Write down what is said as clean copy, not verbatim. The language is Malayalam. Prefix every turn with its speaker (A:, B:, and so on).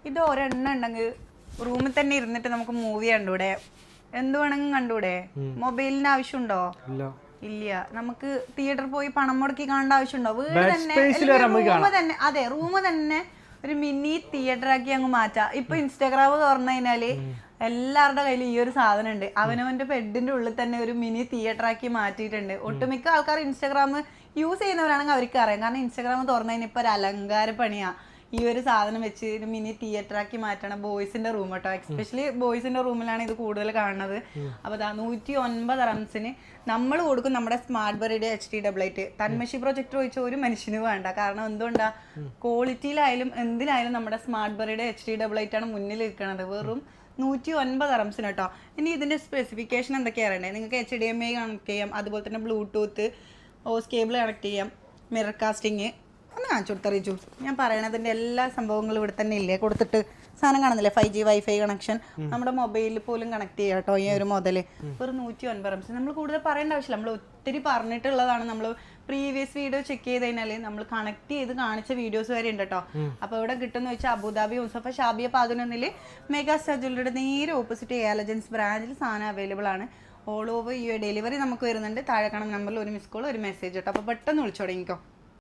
A: ഇത് ഒരെണ്ണം ഉണ്ടെങ്കിൽ റൂമിൽ തന്നെ ഇരുന്നിട്ട് നമുക്ക് മൂവി കണ്ടൂടെ, എന്ത് വേണമെങ്കിലും കണ്ടൂടെ? മൊബൈലിന് ആവശ്യമുണ്ടോ? ഇല്ല. നമുക്ക് തിയേറ്ററിൽ പോയി പണം മുടക്കി കാണേണ്ട ആവശ്യമുണ്ടോ? വീട് തന്നെ റൂമ് തന്നെ, അതെ റൂമ് തന്നെ ഒരു മിനി തിയേറ്റർ ആക്കി അങ്ങ് മാറ്റാം. ഇപ്പൊ ഇൻസ്റ്റാഗ്രാം തുറന്നു കഴിഞ്ഞാല് എല്ലാവരുടെ കയ്യിൽ ഈ ഒരു സാധനം ഉണ്ട്. അവനവന്റെ ബെഡിന്റെ ഉള്ളിൽ തന്നെ ഒരു മിനി തിയേറ്റർ ആക്കി മാറ്റിയിട്ടുണ്ട്. ഒട്ടുമിക്ക ആൾക്കാർ ഇൻസ്റ്റാഗ്രാം യൂസ് ചെയ്യുന്നവരാണെങ്കിൽ അവർക്ക് അറിയാം. കാരണം ഇൻസ്റ്റാഗ്രാം തുറന്നു കഴിഞ്ഞാൽ ഇപ്പൊ ഒരു അലങ്കാര പണിയാ ഈ ഒരു സാധനം വെച്ച് ഒരു മിനി തിയേറ്റർ ആക്കി മാറ്റണം. ബോയ്സിന്റെ റൂം കേട്ടോ, എക്സ്പെഷ്യലി ബോയ്സിന്റെ റൂമിലാണ് ഇത് കൂടുതൽ കാണുന്നത്. അപ്പൊ 109 റംസിന് നമ്മൾ കൊടുക്കും നമ്മുടെ സ്മാർട്ട് ബെറിയുടെ HD+8. തന്മഷി പ്രൊജക്ടർ ഒഴിച്ച ഒരു മനുഷ്യന് വേണ്ട. കാരണം എന്തുകൊണ്ടാ, ക്വാളിറ്റിയിലായാലും എന്തിനായാലും നമ്മുടെ സ്മാർട്ട് ബെറിയുടെ HD+8 ആണ് മുന്നിൽ നിൽക്കുന്നത്. വെറും 109 റംസിന് കേട്ടോ. ഇനി ഇതിന്റെ സ്പെസിഫിക്കേഷൻ എന്തൊക്കെയാണ് അറിയണ്ടേ? നിങ്ങൾക്ക് HDMI കണക്ട് ചെയ്യാം, അതുപോലെ തന്നെ ബ്ലൂടൂത്ത്, ഓസ് കേബിൾ കണക്ട് ചെയ്യാം, മിറർ കാസ്റ്റിങ്. ഒന്ന് കാണിച്ചു കൊടുത്തറിയിച്ചു. ഞാൻ പറയണതിൻ്റെ എല്ലാ സംഭവങ്ങളും ഇവിടെ തന്നെ ഇല്ലേ കൊടുത്തിട്ട്. സാധനം കാണുന്നില്ലേ, 5G വൈഫൈ കണക്ഷൻ നമ്മുടെ മൊബൈലിൽ പോലും കണക്ട് ചെയ്യാം കേട്ടോ ഈ ഒരു മുതല്. ഒരു 109 റംസ്. നമ്മൾ കൂടുതൽ പറയേണ്ട ആവശ്യമില്ല, നമ്മൾ ഒത്തിരി പറഞ്ഞിട്ടുള്ളതാണ്. നമ്മൾ പ്രീവിയസ് വീഡിയോ ചെക്ക് ചെയ്ത് കഴിഞ്ഞാൽ നമ്മൾ കണക്ട് ചെയ്ത് കാണിച്ച വീഡിയോസ് വരെ ഉണ്ട് കേട്ടോ. അപ്പോൾ ഇവിടെ കിട്ടുമെന്ന് വെച്ചാൽ Abu Dhabi Musaffah Shabiya 11 mega star ജ്വല്ലറിയുടെ നേരെ ഓപ്പോസിറ്റ് എയർലജൻസ് ബ്രാഞ്ചിൽ സാധനം അവൈലബിൾ ആണ്. ഓൾ ഓവർ ഡെലിവറി നമുക്ക് വരുന്നുണ്ട്. താഴെ കാണുന്ന നമ്പറിൽ ഒരു മിസ് കോൾ, ഒരു മെസ്സേജ് കേട്ടോ. അപ്പോൾ പെട്ടെന്ന് വിളിച്ചു തുടങ്ങിക്കോ.